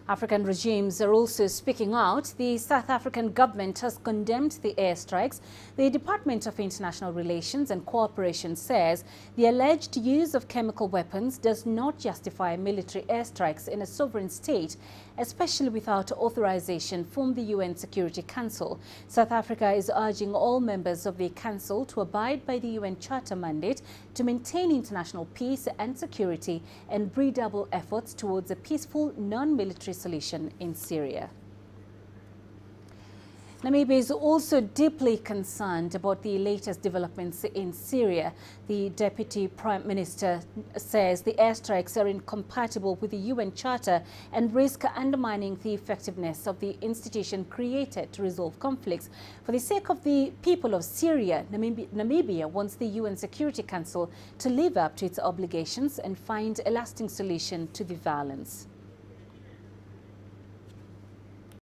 African regimes are also speaking out. The South African government has condemned the airstrikes. The Department of International Relations and Cooperation says the alleged use of chemical weapons does not justify military airstrikes in a sovereign state, especially without authorization from the UN Security Council. South Africa is urging all members of the Council to abide by the UN Charter mandate to maintain international peace and security and redouble efforts towards a peaceful, non-military solution in Syria. Namibia is also deeply concerned about the latest developments in Syria. The Deputy Prime Minister says the airstrikes are incompatible with the UN Charter and risk undermining the effectiveness of the institution created to resolve conflicts. For the sake of the people of Syria, Namibia wants the UN Security Council to live up to its obligations and find a lasting solution to the violence.